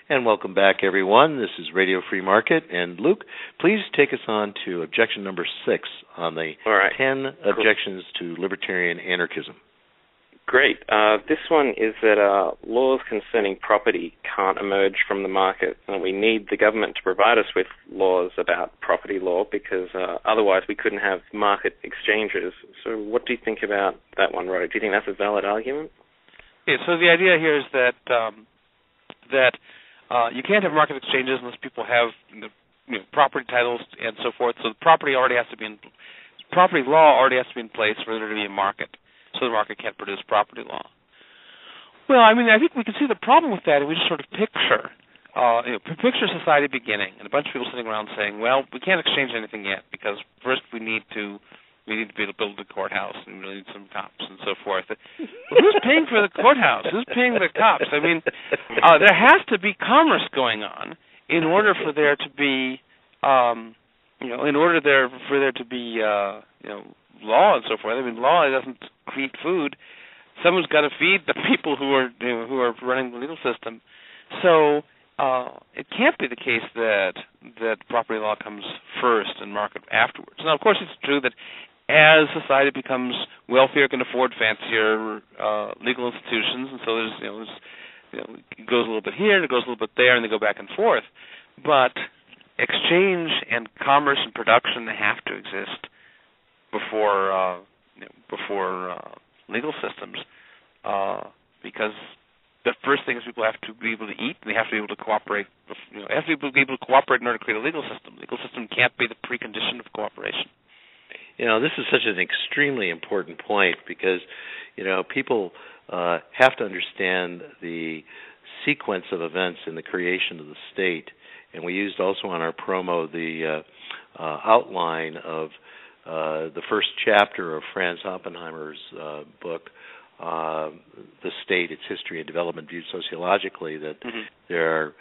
And welcome back, everyone. This is Radio Free Market. And Luke, please take us on to objection number 6 on the 10 objections to libertarian anarchism. Great. This one is that laws concerning property can't emerge from the market, and we need the government to provide us with laws about property law because otherwise we couldn't have market exchanges. So what do you think about that one, Roderick? Do you think that's a valid argument? Yeah, so the idea here is that you can't have market exchanges unless people have property titles and so forth. So the property law already has to be in place for there to be a market. So the market can't produce property law. Well, I mean, I think we can see the problem with that if we just sort of picture society beginning and a bunch of people sitting around saying, well, we can't exchange anything yet because first we need to be able to build the courthouse and we need some cops and so forth. Well, who's paying for the courthouse? Who's paying the cops? I mean, there has to be commerce going on in order for there to be, law and so forth. I mean, law doesn't create food. Someone's got to feed the people who are running the legal system. So it can't be the case that property law comes first and market afterwards. Now, of course, it's true that as society becomes wealthier, can afford fancier legal institutions, and so it goes a little bit here, and it goes a little bit there, and they go back and forth. But exchange and commerce and production have to exist before legal systems, because the first thing is people have to be able to eat, and they have to be able to cooperate. Have to be able to cooperate in order to create a legal system. The legal system can't be the precondition of cooperation. This is such an extremely important point because, people have to understand the sequence of events in the creation of the state. And we used also on our promo the outline of the first chapter of Franz Oppenheimer's book, The State, Its History and Development Viewed Sociologically, that there are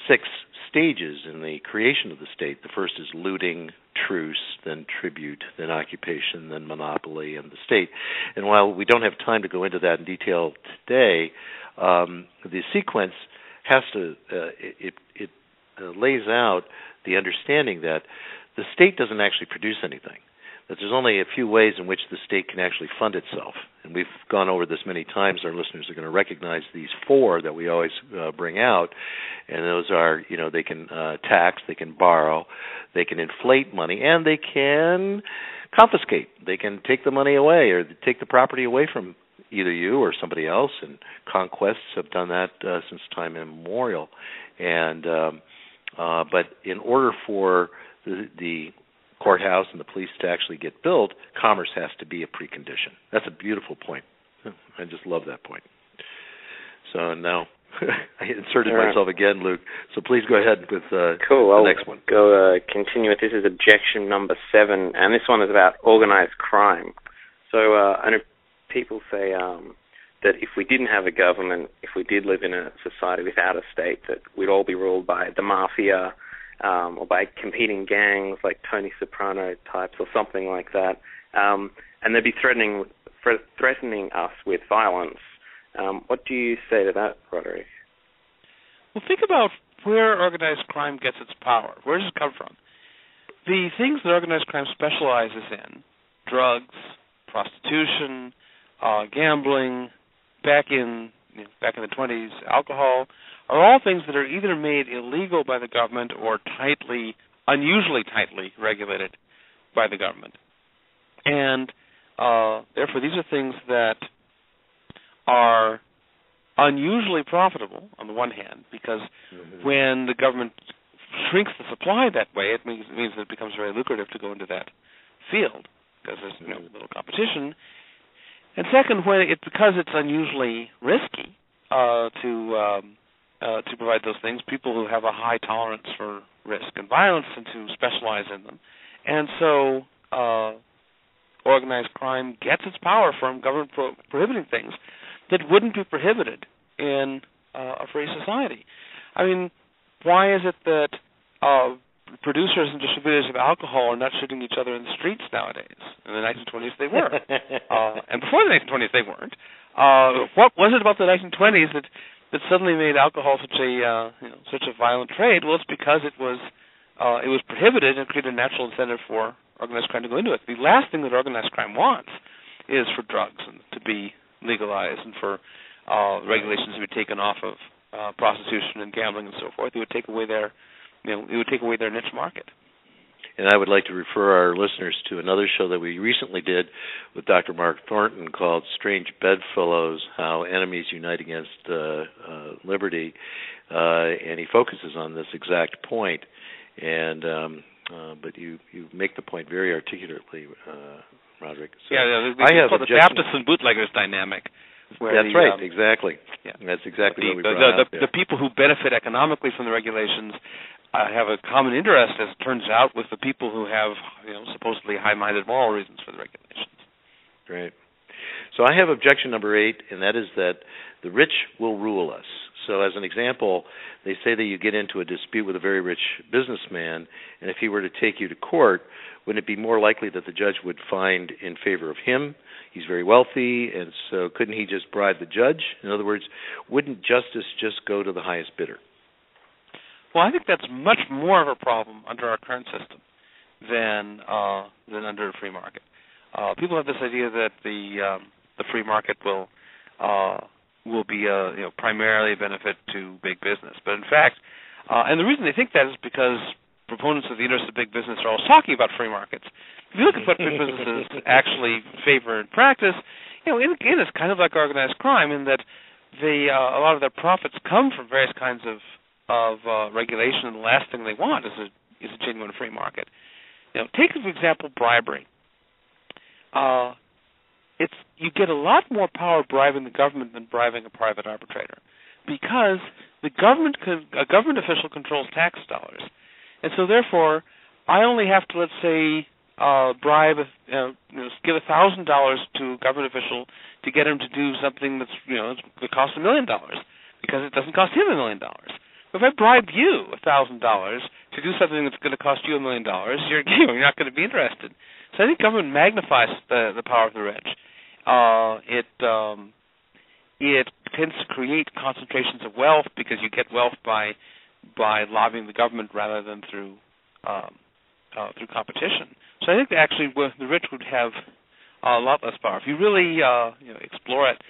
6 stages in the creation of the state. The first is looting, truce, then tribute, then occupation, then monopoly, and the state. And while we don't have time to go into that in detail today, the sequence has to, it lays out the understanding that the state doesn't actually produce anything. That there's only a few ways in which the state can actually fund itself. And we've gone over this many times. Our listeners are going to recognize these 4 that we always bring out. And those are, they can tax, they can borrow, they can inflate money, and they can confiscate. They can take the money away or take the property away from either you or somebody else. And conquests have done that since time immemorial. And but in order for the courthouse and the police to actually get built, commerce has to be a precondition. That's a beautiful point. I just love that point. So now I inserted myself again, Luke. So please go ahead with the next one. Go continue with this. Is objection number 7, and this one is about organized crime. So I know people say that if we didn't have a government, if we did live in a society without a state, that we'd all be ruled by the mafia, or by competing gangs like Tony Soprano types or something like that, and they'd be threatening us with violence. What do you say to that, Roderick? Well, think about where organized crime gets its power. Where does it come from? The things that organized crime specializes in, drugs, prostitution, gambling, back in the 20s, alcohol, are all things that are either made illegal by the government or unusually tightly regulated by the government. And therefore, these are things that are unusually profitable, on the one hand, because when the government shrinks the supply that way, it means that it becomes very lucrative to go into that field because there's little competition. And second, because it's unusually risky to provide those things, people who have a high tolerance for risk and violence tend to specialize in them. And so organized crime gets its power from government prohibiting things that wouldn't be prohibited in a free society. I mean, why is it that producers and distributors of alcohol are not shooting each other in the streets nowadays? In the 1920s they were. And before the 1920s they weren't. What was it about the 1920s that suddenly made alcohol such a violent trade? Well, it's because it was prohibited and created a natural incentive for organized crime to go into it. The last thing that organized crime wants is for drugs to be legalized and for regulations to be taken off of prostitution and gambling and so forth. It would take away their niche market. And I would like to refer our listeners to another show that we recently did with Dr. Mark Thornton called Strange Bedfellows, How Enemies Unite Against Liberty. And he focuses on this exact point. And but you make the point very articulately, Roderick. So I have the Baptists and bootleggers dynamic. That's right, exactly. Yeah. That's exactly what we brought out there. The people who benefit economically from the regulations have a common interest, as it turns out, with the people who have supposedly high-minded moral reasons for the regulations. Right. So I have objection number 8, and that is that the rich will rule us. So as an example, they say that you get into a dispute with a very rich businessman, and if he were to take you to court, wouldn't it be more likely that the judge would find in favor of him? He's very wealthy, and so couldn't he just bribe the judge? In other words, wouldn't justice just go to the highest bidder? Well, I think that's much more of a problem under our current system than under a free market. People have this idea that the free market will be primarily a benefit to big business, but in fact, and the reason they think that is because proponents of the interests of big business are always talking about free markets. If you look at what big businesses actually favor in practice, again, it's kind of like organized crime in that a lot of their profits come from various kinds of regulation, and the last thing they want is a genuine free market. Take for example bribery. You get a lot more power bribing the government than bribing a private arbitrator, because a government official controls tax dollars, and so therefore I only have to, let's say, bribe, give $1,000 to a government official to get him to do something that costs $1 million, because it doesn't cost him $1 million. If I bribe you $1,000 to do something that's going to cost you $1 million, you're not going to be interested. So I think government magnifies the power of the rich. It tends to create concentrations of wealth because you get wealth by lobbying the government rather than through competition. So I think that actually the rich would have a lot less power. If you really explore it,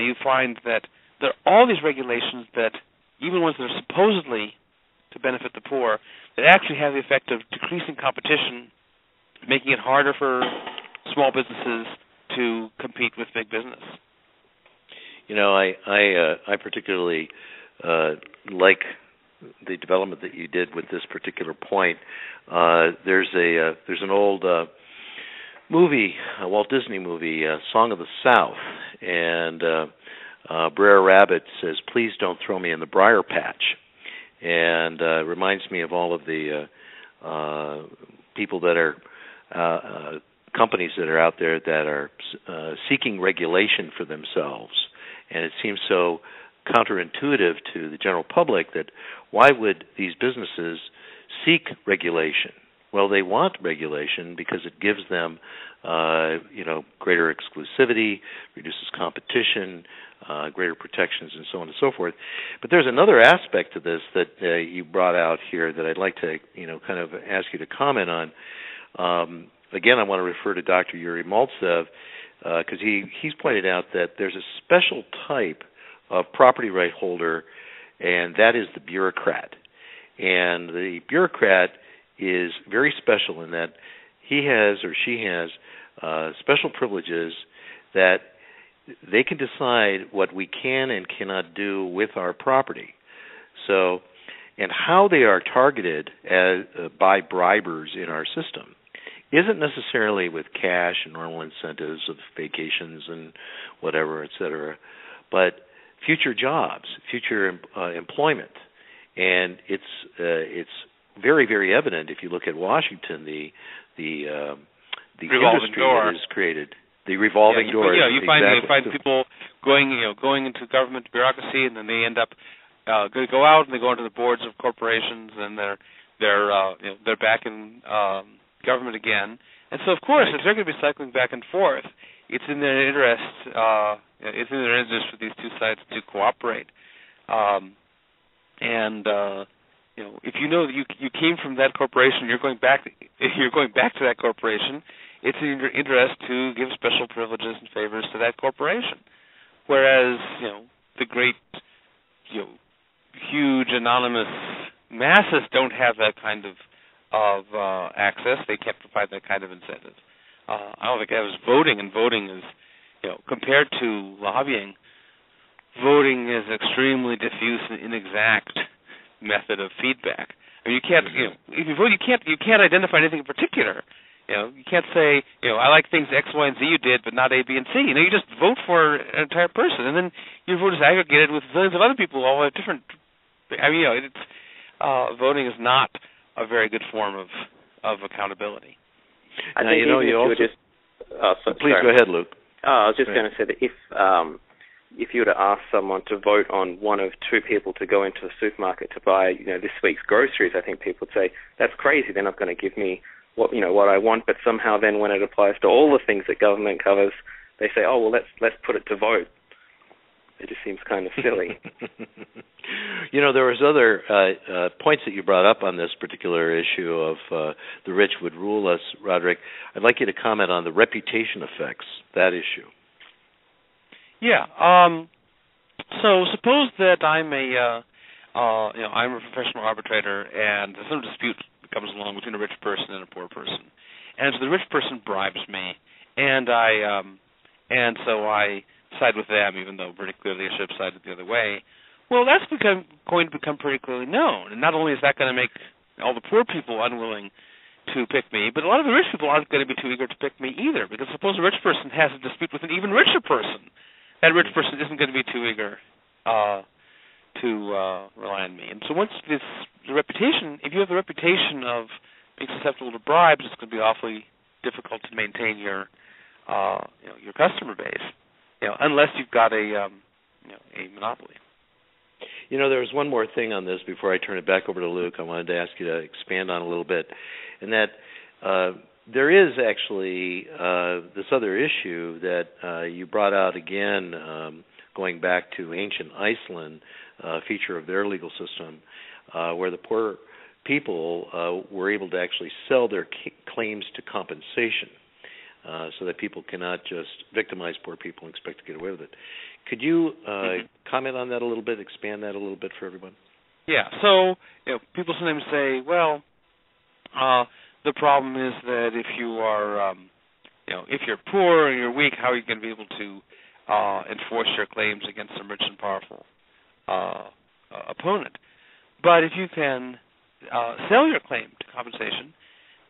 you find that there are all these regulations that, even ones that are supposedly to benefit the poor, that actually have the effect of decreasing competition, making it harder for small businesses to compete with big business. I particularly like the development that you did with this particular point. There's an old movie, a Walt Disney movie, Song of the South, and Brer Rabbit says, "Please don't throw me in the briar patch," and it reminds me of all of the people that are companies that are out there that are seeking regulation for themselves, and it seems so counterintuitive to the general public that why would these businesses seek regulation? Well, they want regulation because it gives them, greater exclusivity, reduces competition, greater protections, and so on and so forth. But there's another aspect to this that you brought out here that I'd like to, kind of ask you to comment on. Again, I want to refer to Dr. Yuri Maltsev because he's pointed out that there's a special type of property right holder, and that is the bureaucrat. And the bureaucrat is very special in that he has or she has special privileges that they can decide what we can and cannot do with our property. So, and how they are targeted by bribers in our system isn't necessarily with cash and normal incentives of vacations and whatever, et cetera, but future jobs, future employment. And it's very, very evident if you look at Washington, the industry that is created, the revolving door. Yeah, you find people going into government bureaucracy, and then they end up go out and they go into the boards of corporations, and they're back in government again. And so, of course, if they're going to be cycling back and forth, it's in their interest. It's in their interest for these two sides to cooperate. If you know that you came from that corporation, you're going back to that corporation. It's in your interest to give special privileges and favors to that corporation. Whereas, the great, huge anonymous masses don't have that kind of access. They can't provide that kind of incentive. I don't think that was voting, and voting is, compared to lobbying, voting is an extremely diffuse and inexact method of feedback. I mean, you can't, if you vote, you can't identify anything in particular. You can't say, I like things X, Y, and Z you did, but not A, B, and C. You just vote for an entire person, and then your vote is aggregated with millions of other people all have different. Voting is not a very good form of accountability. I think you also just. Please go ahead, Luke. I was just going to say that if you were to ask someone to vote on one of two people to go into a supermarket to buy, this week's groceries, I think people would say that's crazy. They're not going to give me what I want. But somehow, then when it applies to all the things that government covers, they say, oh well, let's put it to vote. It just seems kind of silly. There was other points that you brought up on this particular issue of the rich would rule us, Roderick. I'd like you to comment on the reputation effects, that issue. Yeah. So suppose that I'm I'm a professional arbitrator, and some dispute comes along between a rich person and a poor person, and so the rich person bribes me, and so I side with them, even though pretty clearly I should have sided the other way. Well, that's going to become pretty clearly known, and not only is that going to make all the poor people unwilling to pick me, but a lot of the rich people aren't going to be too eager to pick me either, because suppose a rich person has a dispute with an even richer person. That rich person isn't going to be too eager to rely on me. And so once the reputation, if you have the reputation of being susceptible to bribes, it's going to be awfully difficult to maintain your customer base, unless you've got a monopoly. There was one more thing on this before I turn it back over to Luke. I wanted to ask you to expand on a little bit, and that there is actually this other issue that you brought out again, going back to ancient Iceland, a feature of their legal system, where the poor people were able to actually sell their claims to compensation, so that people cannot just victimize poor people and expect to get away with it. Could you comment on that a little bit, expand that a little bit for everyone? Yeah. So people sometimes say, well, the problem is that if you are, if you're poor and you're weak, how are you going to be able to enforce your claims against some rich and powerful opponent? But if you can sell your claim to compensation,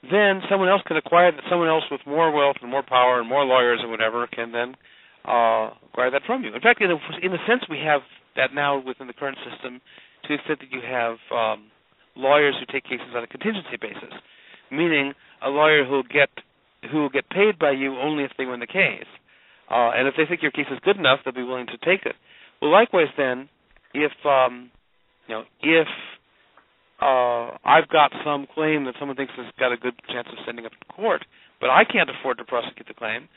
then someone else can acquire that. Someone else with more wealth and more power and more lawyers and whatever can then acquire that from you. In fact, in a sense, we have that now within the current system, to the extent that you have lawyers who take cases on a contingency basis, meaning a lawyer who will get paid by you only if they win the case, and if they think your case is good enough, they'll be willing to take it. Well, likewise, then, if I've got some claim that someone thinks has got a good chance of sending up to court, but I can't afford to prosecute the claim,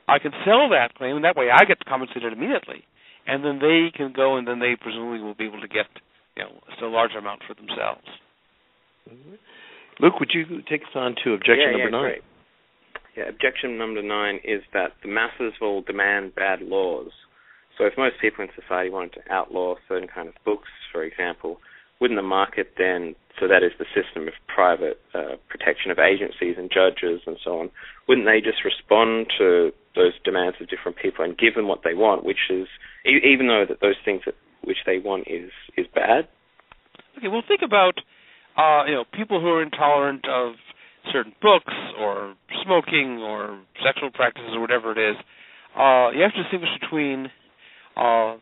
I can sell that claim, and that way I get compensated immediately. And then they can go, and then they presumably will be able to get a still larger amount for themselves. Mm-hmm. Luke, would you take us on to objection number 9? Great. Yeah, objection number 9 is that the masses will demand bad laws. So if most people in society wanted to outlaw certain kind of books, for example, wouldn't the market then, so that is the system of private protection of agencies and judges and so on, wouldn't they just respond to those demands of different people and give them what they want, which is, even though that those things which they want is bad? Okay, well, think about people who are intolerant of certain books or smoking or sexual practices or whatever it is. You have to distinguish between a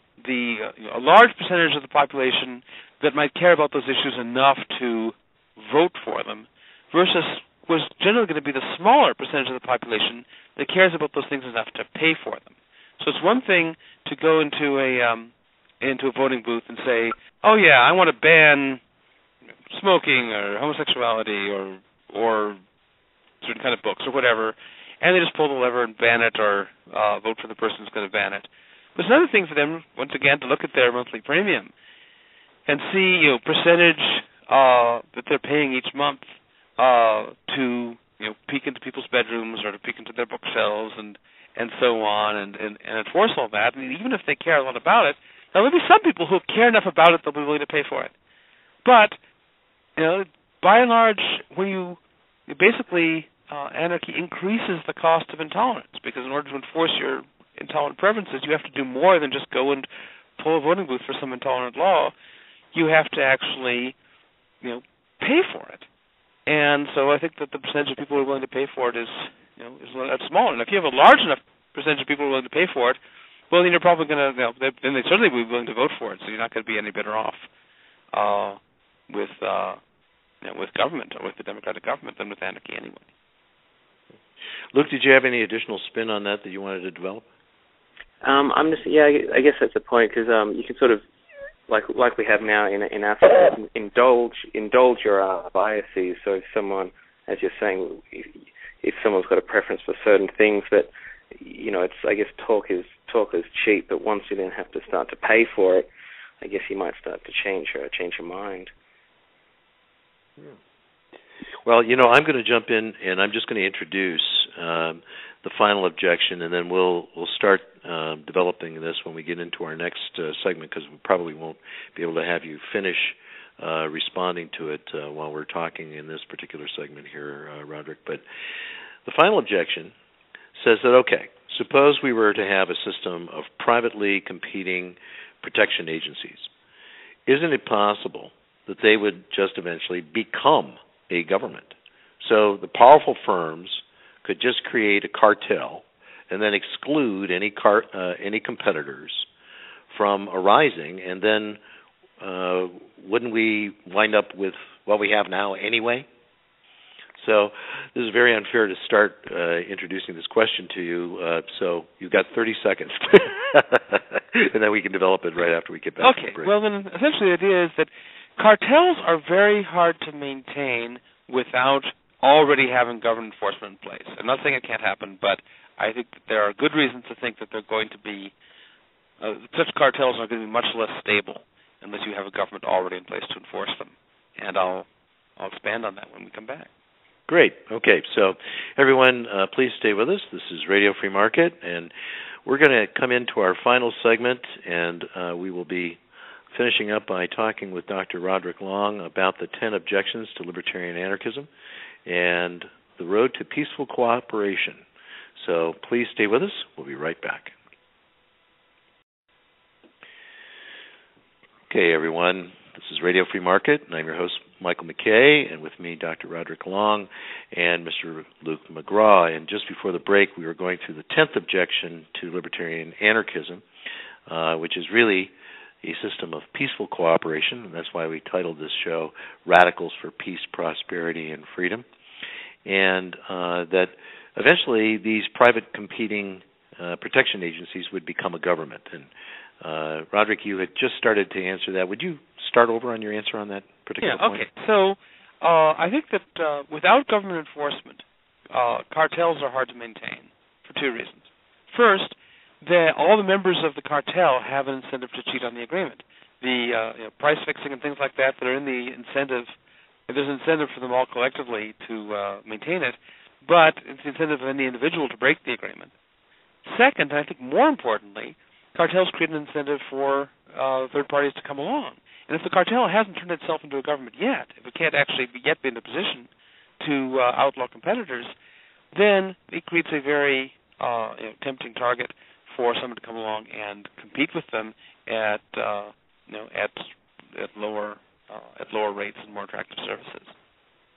large percentage of the population that might care about those issues enough to vote for them versus what's generally going to be the smaller percentage of the population that cares about those things enough to pay for them. So it's one thing to go into a voting booth and say, oh yeah, I want to ban smoking or homosexuality or certain kind of books or whatever, and they just pull the lever and ban it or vote for the person who's going to ban it. But it's another thing for them, once again, to look at their monthly premium and see percentage that they're paying each month to peek into people's bedrooms or to peek into their bookshelves and so on, and enforce all that. And even if they care a lot about it, there will be some people who care enough about it they'll be willing to pay for it. But by and large, when you basically anarchy increases the cost of intolerance, because in order to enforce your intolerant preferences, you have to do more than just go and pull a voting booth for some intolerant law. You have to actually, pay for it. And so I think that the percentage of people who are willing to pay for it is small. And if you have a large enough percentage of people who are willing to pay for it, well, then you're probably going to, then they certainly will be willing to vote for it. So you're not going to be any better off with government or with the democratic government than with anarchy anyway. Luke, did you have any additional spin on that you wanted to develop? I guess that's the point, because you can sort of, like we have now in our system, indulge your biases. So if someone, as you're saying, if someone's got a preference for certain things, that it's, I guess, talk is cheap, but once you then have to start to pay for it, I guess you might start to change your mind. Well, I'm going to jump in, and I'm just going to introduce the final objection, and then we'll start developing this when we get into our next segment, because we probably won't be able to have you finish responding to it while we're talking in this particular segment here, Roderick. But the final objection says that, okay, suppose we were to have a system of privately competing protection agencies. Isn't it possible that they would just eventually become a government? So the powerful firms could just create a cartel and then exclude any competitors from arising, and then wouldn't we wind up with what we have now anyway? So this is very unfair to start introducing this question to you, so you've got 30 seconds, and then we can develop it right after we get back to the break. Well, then essentially the idea is that cartels are very hard to maintain without already having government enforcement in place. I'm not saying it can't happen, but I think that there are good reasons to think that they're going to be, such cartels are going to be much less stable unless you have a government already in place to enforce them. And I'll expand on that when we come back. Great. Okay, so everyone, please stay with us. This is Radio Free Market, and we're going to come into our final segment, and we will be finishing up by talking with Dr. Roderick Long about the 10 objections to libertarian anarchism and the road to peaceful cooperation. So please stay with us. We'll be right back. Okay, everyone. This is Radio Free Market, and I'm your host, Michael McKay, and with me, Dr. Roderick Long and Mr. Luke McGraw. And just before the break, we were going through the 10th objection to libertarian anarchism, which is really a system of peaceful cooperation, and that's why we titled this show Radicals for Peace, Prosperity, and Freedom, and that eventually these private competing protection agencies would become a government. And Roderick, you had just started to answer that. Would you start over on your answer on that particular point? Okay. So I think that without government enforcement, cartels are hard to maintain for two reasons. First, all the members of the cartel have an incentive to cheat on the agreement. The price fixing and things like that are in the incentive. There's an incentive for them all collectively to maintain it, but it's the incentive of any individual to break the agreement. Second, and I think more importantly, cartels create an incentive for third parties to come along. And if the cartel hasn't turned itself into a government yet, if it can't actually yet be in a position to outlaw competitors, then it creates a very tempting target for someone to come along and compete with them at lower rates and more attractive services.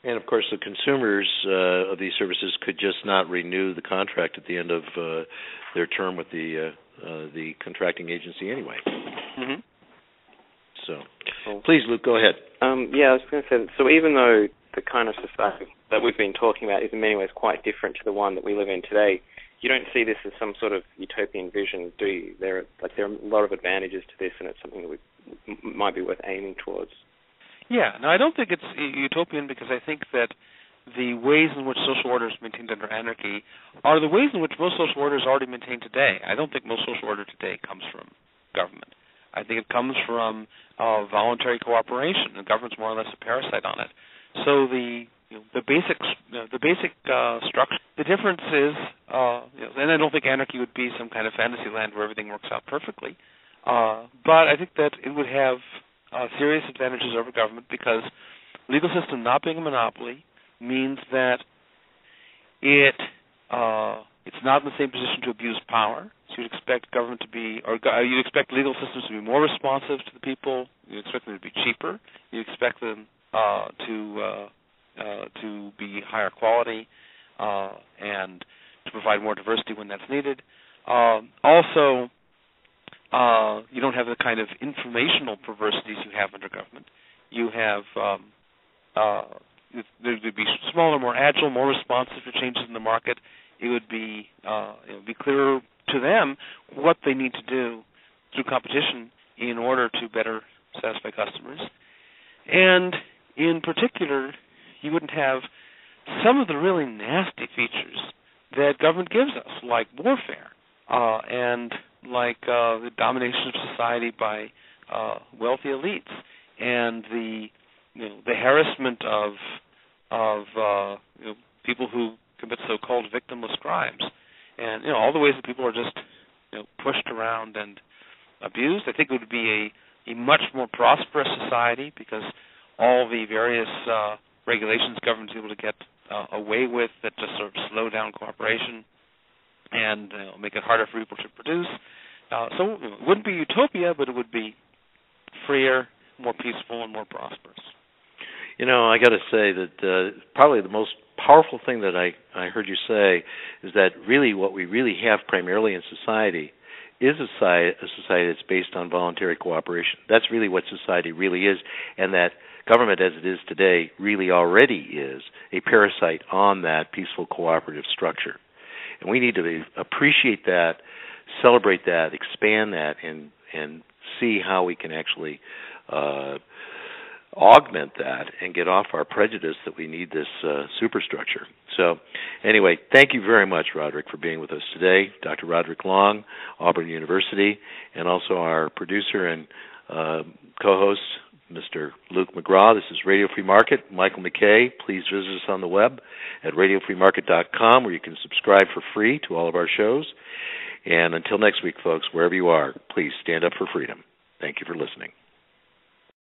And of course, the consumers of these services could just not renew the contract at the end of their term with the contracting agency anyway. Mm-hmm. So, please, Luke, go ahead. I was going to say, so even though the kind of society that we've been talking about is in many ways quite different to the one that we live in today, you don't see this as some sort of utopian vision, do you? There are a lot of advantages to this, and it's something that we might be worth aiming towards. Yeah, no, I don't think it's utopian, because I think that the ways in which social order is maintained under anarchy are the ways in which most social order is already maintained today. I don't think most social order today comes from government. I think it comes from voluntary cooperation, and government's more or less a parasite on it. So the basic structure. The difference is, and I don't think anarchy would be some kind of fantasy land where everything works out perfectly. But I think that it would have serious advantages over government because legal system not being a monopoly means that it's not in the same position to abuse power. So you'd expect government to be, or you'd expect legal systems to be more responsive to the people. You'd expect them to be cheaper. You expect them to be higher quality and to provide more diversity when that's needed. Also, you don't have the kind of informational perversities you have under government. You have there would be smaller, more agile, more responsive to changes in the market. It would be clearer to them what they need to do through competition in order to better satisfy customers. And in particular, you wouldn't have some of the really nasty features that government gives us, like warfare and like the domination of society by wealthy elites and the harassment of people who commit so-called victimless crimes, and all the ways that people are just pushed around and abused. I think it would be a much more prosperous society because all the various regulations government's able to get away with that just sort of slow down cooperation and make it harder for people to produce. So it wouldn't be utopia, but it would be freer, more peaceful, and more prosperous. I got to say that probably the most powerful thing that I heard you say is that really what we really have primarily in society is a society that's based on voluntary cooperation. That's really what society really is, and that government as it is today really already is a parasite on that peaceful cooperative structure. And we need to appreciate that, celebrate that, expand that, and see how we can actually augment that and get off our prejudice that we need this superstructure. So anyway, thank you very much, Roderick, for being with us today. Dr. Roderick Long, Auburn University, and also our producer and co-host, Mr. Luke McGraw. This is Radio Free Market. Michael McKay. Please visit us on the web at radiofreemarket.com, where you can subscribe for free to all of our shows. And until next week, folks, wherever you are, please stand up for freedom. Thank you for listening.